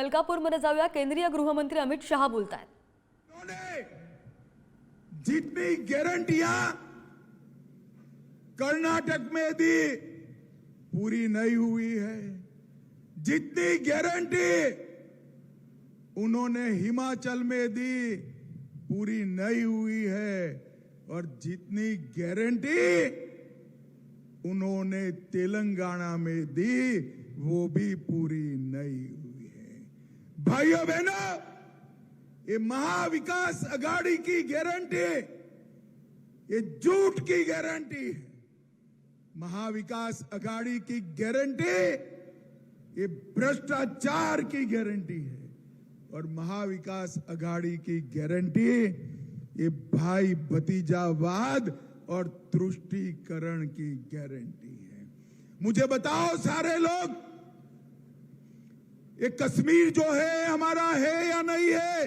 मलकापूरमध्ये जाऊया। केंद्रीय गृहमंत्री अमित शहा बोलतायत। जितनी गारंटियां कर्नाटक में दी पूरी नहीं हुई है, जितनी गारंटी उन्होंने हिमाचल में दी पूरी नहीं हुई है, और जितनी गारंटी उन्होंने तेलंगाना में दी वो भी पूरी नहीं हुई है। भाइयों बहनों, ये महाविकास अघाड़ी की गारंटी ये झूठ की गारंटी है। महाविकास अघाड़ी की गारंटी ये भ्रष्टाचार की गारंटी है, और महाविकास अघाड़ी की गारंटी ये भाई भतीजावाद और तुष्टीकरण की गारंटी है। मुझे बताओ सारे लोग, ये कश्मीर जो है हमारा है या नहीं है?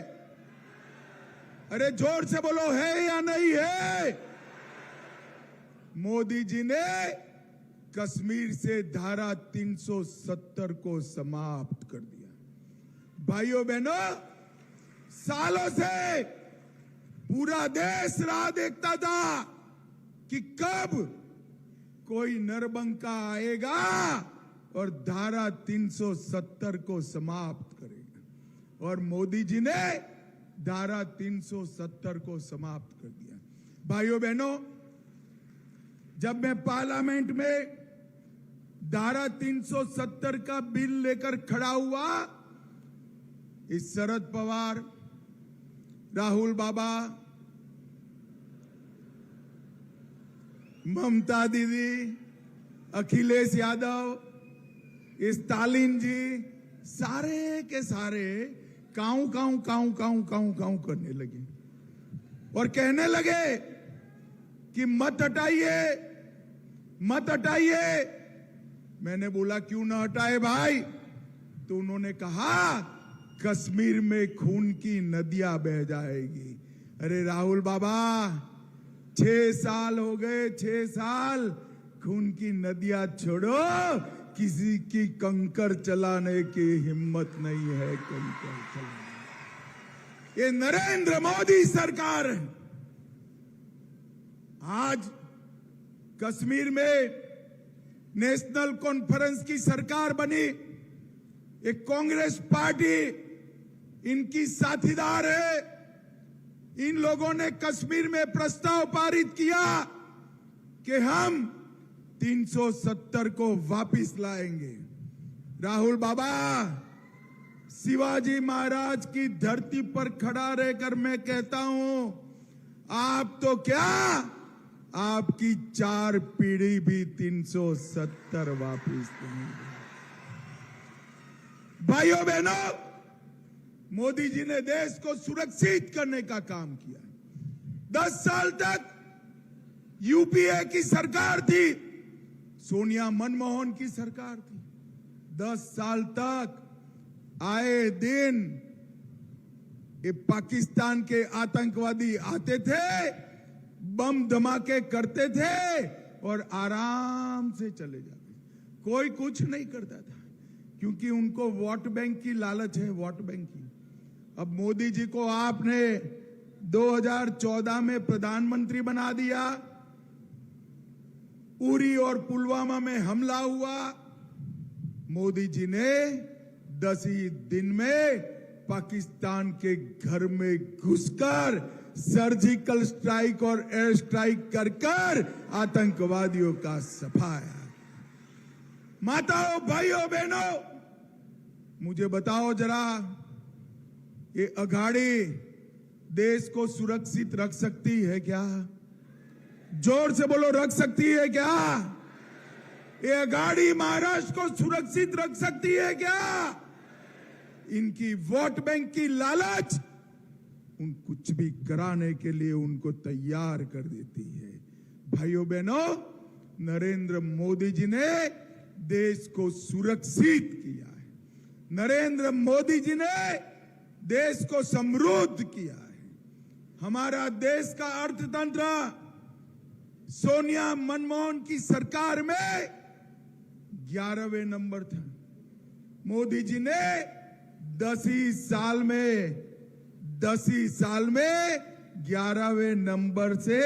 अरे जोर से बोलो, है या नहीं है? मोदी जी ने कश्मीर से धारा 370 को समाप्त कर दिया। भाइयों बहनों, सालों से पूरा देश राह देखता था कि कब कोई नरबंका आएगा और धारा 370 को समाप्त करेगा, और मोदी जी ने धारा 370 को समाप्त कर दिया। भाइयों बहनों, जब मैं पार्लियामेंट में धारा 370 का बिल लेकर खड़ा हुआ, इस शरद पवार, राहुल बाबा, ममता दीदी, अखिलेश यादव, स्टालिन जी, सारे के सारे काऊ काऊ काऊ काऊ काऊ काऊ करने लगे और कहने लगे कि मत हटाइए, मत हटाइए। मैंने बोला क्यों ना हटाए भाई? तो उन्होंने कहा कश्मीर में खून की नदियां बह जाएगी। अरे राहुल बाबा, 6 साल हो गए, 6 साल, खून की नदियां छोड़ो, किसी की कंकर चलाने की हिम्मत नहीं है। कंकर चलाने ये नरेंद्र मोदी सरकार है। आज कश्मीर में नेशनल कॉन्फ्रेंस की सरकार बनी, एक कांग्रेस पार्टी इनकी साथीदार है। इन लोगों ने कश्मीर में प्रस्ताव पारित किया कि हम 370 को वापस लाएंगे। राहुल बाबा, शिवाजी महाराज की धरती पर खड़ा रहकर मैं कहता हूं, आप तो क्या, आपकी 4 पीढ़ी भी 370 वापस नहीं। भाइयों बहनों, मोदी जी ने देश को सुरक्षित करने का काम किया। 10 साल तक यूपीए की सरकार थी, सोनिया मनमोहन की सरकार थी। 10 साल तक आए दिन ये पाकिस्तान के आतंकवादी आते थे, बम धमाके करते थे और आराम से चले जाते। कोई कुछ नहीं करता था, क्योंकि उनको वोट बैंक की लालच है, वोट बैंक की। अब मोदी जी को आपने 2014 में प्रधानमंत्री बना दिया, उरी और पुलवामा में हमला हुआ, मोदी जी ने 10 ही दिन में पाकिस्तान के घर में घुसकर सर्जिकल स्ट्राइक और एयर स्ट्राइक कर आतंकवादियों का सफाया। माताओं, भाइयों, बहनों, मुझे बताओ जरा, ये अघाड़ी देश को सुरक्षित रख सकती है क्या? जोर से बोलो, रख सकती है क्या? ये अघाड़ी महाराष्ट्र को सुरक्षित रख सकती है क्या? इनकी वोट बैंक की लालच उन कुछ भी कराने के लिए उनको तैयार कर देती है। भाइयों बहनों, नरेंद्र मोदी जी ने देश को सुरक्षित किया है। नरेंद्र मोदी जी ने देश को समृद्ध किया है। हमारा देश का अर्थतंत्र सोनिया मनमोहन की सरकार में 11वें नंबर था। मोदी जी ने 10 ही साल में 11वें नंबर से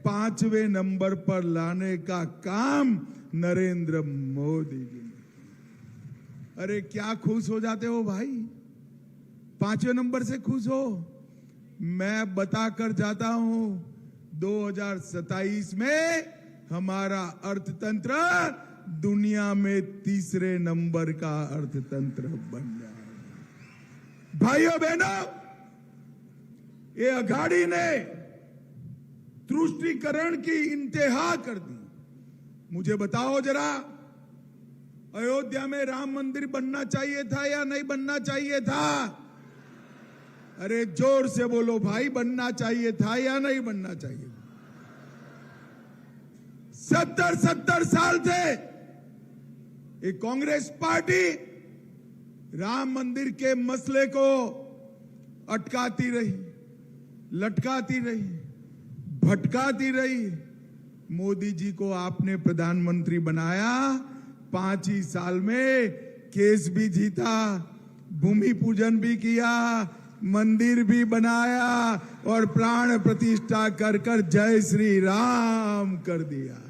5वें नंबर पर लाने का काम नरेंद्र मोदी जी ने। अरे क्या खुश हो जाते हो भाई, 5वें नंबर से खुश हो। मैं बताकर जाता हूं 2027 में हमारा अर्थतंत्र दुनिया में 3रे नंबर का अर्थतंत्र बन जाएगा। भाइयों बहनों, ये अघाड़ी ने तुष्टीकरण की इंतहा कर दी। मुझे बताओ जरा, अयोध्या में राम मंदिर बनना चाहिए था या नहीं बनना चाहिए था? अरे जोर से बोलो भाई, बनना चाहिए था या नहीं बनना चाहिए? 70 साल से एक कांग्रेस पार्टी राम मंदिर के मसले को अटकाती रही, लटकाती रही, भटकाती रही। मोदी जी को आपने प्रधानमंत्री बनाया, 5 ही साल में केस भी जीता, भूमि पूजन भी किया, मंदिर भी बनाया और प्राण प्रतिष्ठा कर कर जय श्री राम कर दिया।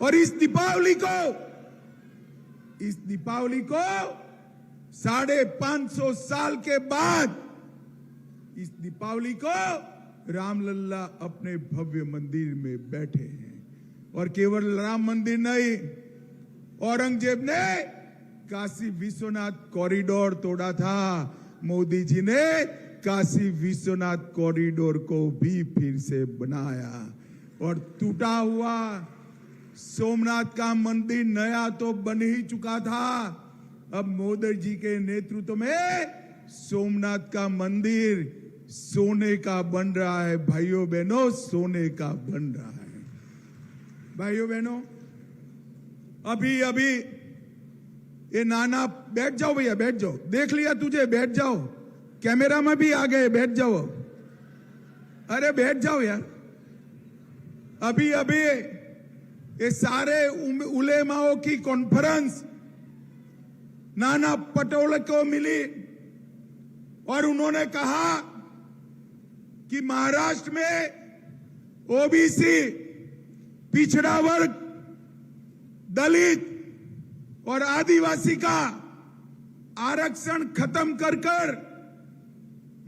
और इस दीपावली को 550 साल के बाद इस दीपावली को रामलल्ला अपने भव्य मंदिर में बैठे हैं। और केवल राम मंदिर नहीं, औरंगजेब ने काशी विश्वनाथ कॉरिडोर तोड़ा था, मोदी जी ने काशी विश्वनाथ कॉरिडोर को भी फिर से बनाया। और टूटा हुआ सोमनाथ का मंदिर नया तो बन ही चुका था, अब मोदी जी के नेतृत्व में सोमनाथ का मंदिर सोने का बन रहा है। भाइयों बहनों, सोने का बन रहा है। भाइयों बहनों, अभी ये नाना, बैठ जाओ भैया, बैठ जाओ, देख लिया तुझे, बैठ जाओ, कैमरा में भी आ गए, बैठ जाओ, अरे बैठ जाओ यार। अभी ये सारे उलेमाओं की कॉन्फ्रेंस नाना पटोले को मिली और उन्होंने कहा कि महाराष्ट्र में ओबीसी, पिछड़ा वर्ग, दलित और आदिवासी का आरक्षण खत्म कर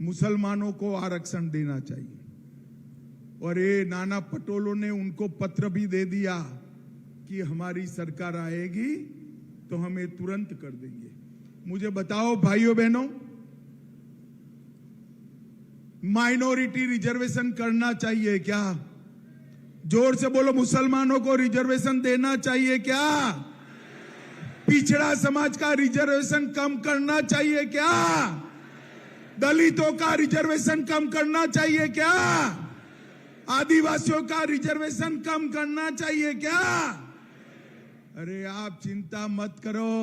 मुसलमानों को आरक्षण देना चाहिए। और ये नाना पटोले ने उनको पत्र भी दे दिया कि हमारी सरकार आएगी तो हम ये तुरंत कर देंगे। मुझे बताओ भाइयों बहनों, माइनॉरिटी रिजर्वेशन करना चाहिए क्या? जोर से बोलो, मुसलमानों को रिजर्वेशन देना चाहिए क्या? पिछड़ा समाज का रिजर्वेशन कम करना चाहिए क्या? दलितों का रिजर्वेशन कम करना चाहिए क्या? आदिवासियों का रिजर्वेशन कम करना चाहिए क्या? अरे आप चिंता मत करो,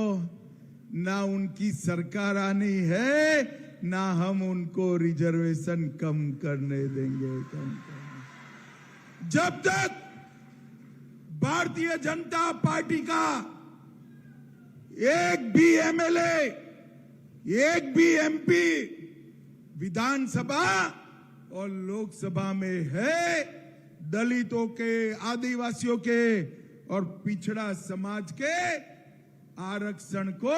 ना उनकी सरकार आनी है, ना हम उनको रिजर्वेशन कम करने देंगे। जब तक भारतीय जनता पार्टी का एक भी एमएलए, एक भी एमपी विधानसभा और लोकसभा में है, दलितों के, आदिवासियों के और पिछड़ा समाज के आरक्षण को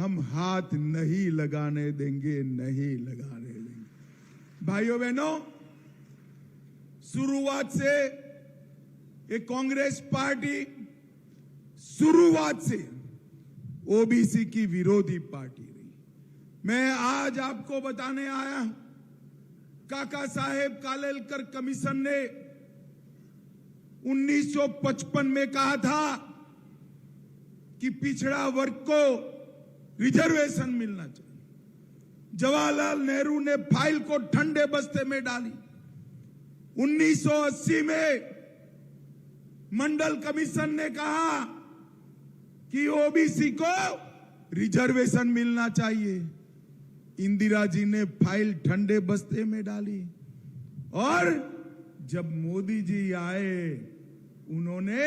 हम हाथ नहीं लगाने देंगे, नहीं लगाने देंगे। भाइयों बहनों, शुरुआत से ये कांग्रेस पार्टी शुरुआत से ओबीसी की विरोधी पार्टी रही। मैं आज आपको बताने आया हूं, काका साहेब कालेलकर कमीशन ने 1955 में कहा था कि पिछड़ा वर्ग को रिजर्वेशन मिलना चाहिए। जवाहरलाल नेहरू ने फाइल को ठंडे बस्ते में डाली। 1980 में मंडल कमीशन ने कहा कि ओबीसी को रिजर्वेशन मिलना चाहिए। इंदिरा जी ने फाइल ठंडे बस्ते में डाली और जब मोदी जी आए, उन्होंने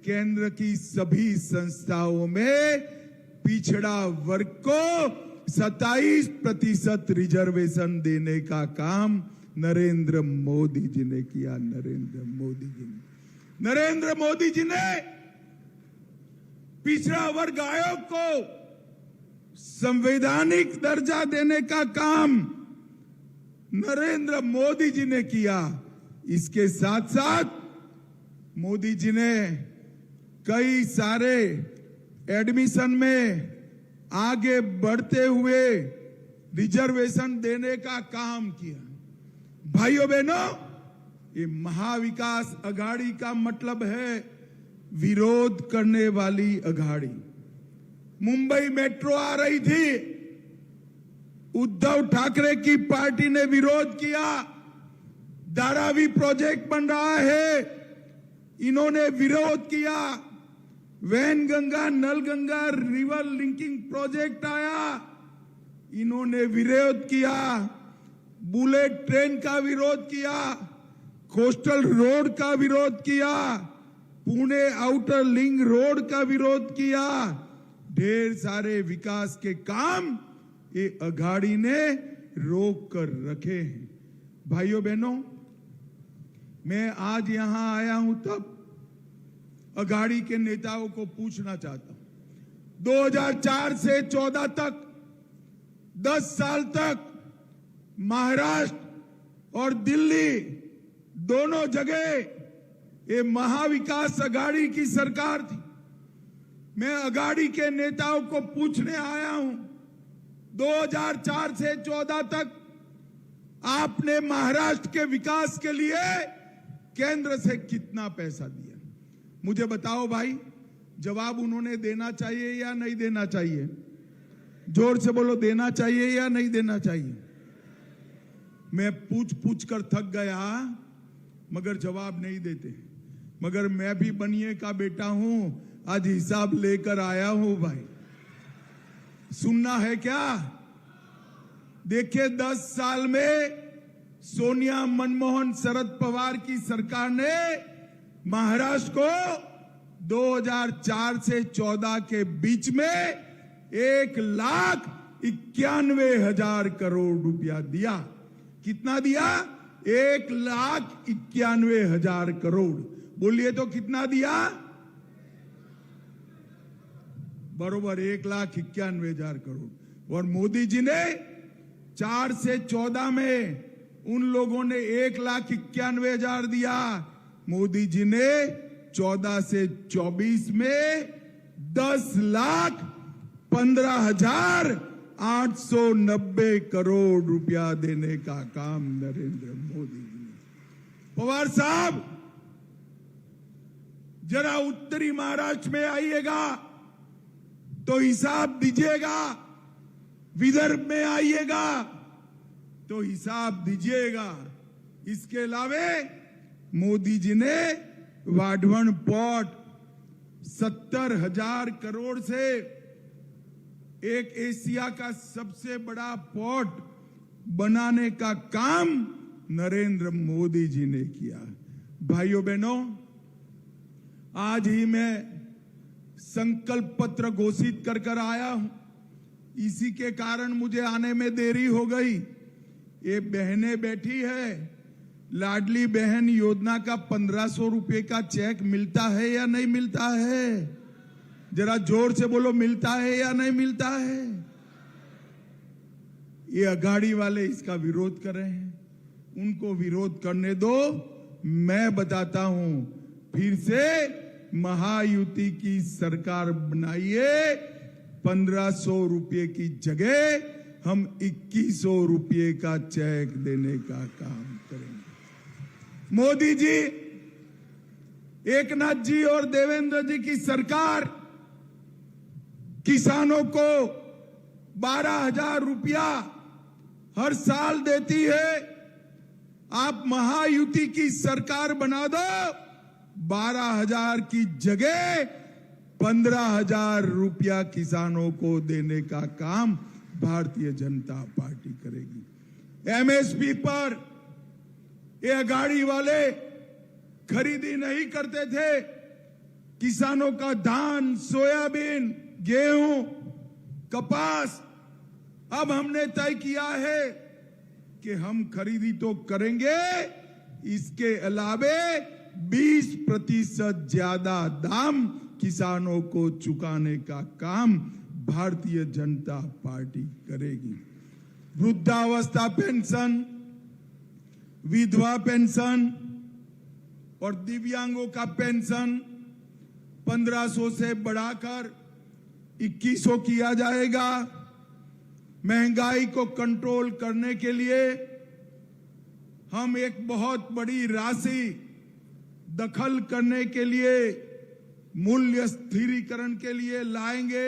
केंद्र की सभी संस्थाओं में पिछड़ा वर्ग को 27% रिजर्वेशन देने का काम नरेंद्र मोदी जी ने किया। नरेंद्र मोदी जी ने पिछड़ा वर्ग आयोग को संवैधानिक दर्जा देने का काम नरेंद्र मोदी जी ने किया। इसके साथ साथ मोदी जी ने कई सारे एडमिशन में आगे बढ़ते हुए रिजर्वेशन देने का काम किया। भाइयों बहनों, ये महाविकास अघाड़ी का मतलब है विरोध करने वाली अघाड़ी। मुंबई मेट्रो आ रही थी, उद्धव ठाकरे की पार्टी ने विरोध किया। धारावी प्रोजेक्ट बन रहा है, इन्होंने विरोध किया। Wainganga Nalganga river linking project आया, इन्होंने विरोध किया। बुलेट ट्रेन का विरोध किया, कोस्टल रोड का विरोध किया, पुणे आउटर लिंक रोड का विरोध किया। ढेर सारे विकास के काम ये अघाड़ी ने रोक कर रखे हैं। भाइयों बहनों, मैं आज यहां आया हूं तब अघाड़ी के नेताओं को पूछना चाहता हूं। 2004 से 14 तक 10 साल तक महाराष्ट्र और दिल्ली दोनों जगह ये महाविकास अघाड़ी की सरकार थी। मैं अघाड़ी के नेताओं को पूछने आया हूं, 2004 से 14 तक आपने महाराष्ट्र के विकास के लिए केंद्र से कितना पैसा दिया? मुझे बताओ भाई, जवाब उन्होंने देना चाहिए या नहीं देना चाहिए? जोर से बोलो, देना चाहिए या नहीं देना चाहिए? मैं पूछ कर थक गया, मगर जवाब नहीं देते। मगर मैं भी बनिए का बेटा हूं, आज हिसाब लेकर आया हूं भाई। सुनना है क्या? देखिए, 10 साल में सोनिया, मनमोहन, शरद पवार की सरकार ने महाराष्ट्र को 2004 से 14 के बीच में 1,91,000 करोड़ रुपया दिया। कितना दिया? 1,91,000 करोड़। बोलिए तो कितना दिया? बरोबर 1,91,000 करोड़। और मोदी जी ने 4 से 14 में उन लोगों ने 1,91,000 दिया। मोदी जी ने 14 से 24 में 10,15,890 करोड़ रुपया देने का काम नरेंद्र मोदी जी ने। पवार साहब, जरा उत्तरी महाराष्ट्र में आइएगा तो हिसाब दीजिएगा, विदर्भ में आइएगा तो हिसाब दीजिएगा। इसके अलावे मोदी जी ने वाढवण पोर्ट 70,000 करोड़ से एक एशिया का सबसे बड़ा पोर्ट बनाने का काम नरेंद्र मोदी जी ने किया। भाइयों बहनों, आज ही मैं संकल्प पत्र घोषित कर आया हूं। इसी के कारण मुझे आने में देरी हो गई। ये बहनें बैठी है, लाडली बहन योजना का 1500 रुपए का चेक मिलता है या नहीं मिलता है? जरा जोर से बोलो, मिलता है या नहीं मिलता है? ये अघाड़ी वाले इसका विरोध कर रहे हैं, उनको विरोध करने दो। मैं बताता हूं, फिर से महायुति की सरकार बनाइए। 1500 रुपए की जगह हम 2100 रुपए का चेक देने का काम करेंगे। मोदी जी, एकनाथ जी और देवेंद्र जी की सरकार किसानों को 12,000 रुपया हर साल देती है। आप महायुति की सरकार बना दो, 12,000 की जगह 15,000 रुपया किसानों को देने का काम भारतीय जनता पार्टी करेगी। एमएसपी पर ये अघाड़ी वाले खरीदी नहीं करते थे। किसानों का धान, सोयाबीन, गेहूं कपास अब हमने तय किया है कि हम खरीदी तो करेंगे, इसके अलावे 20% ज्यादा दाम किसानों को चुकाने का काम भारतीय जनता पार्टी करेगी। वृद्धावस्था पेंशन, विधवा पेंशन और दिव्यांगों का पेंशन 1500 से बढ़ाकर 2100 किया जाएगा। महंगाई को कंट्रोल करने के लिए हम एक बहुत बड़ी राशि दखल करने के लिए, मूल्य स्थिरीकरण के लिए लाएंगे।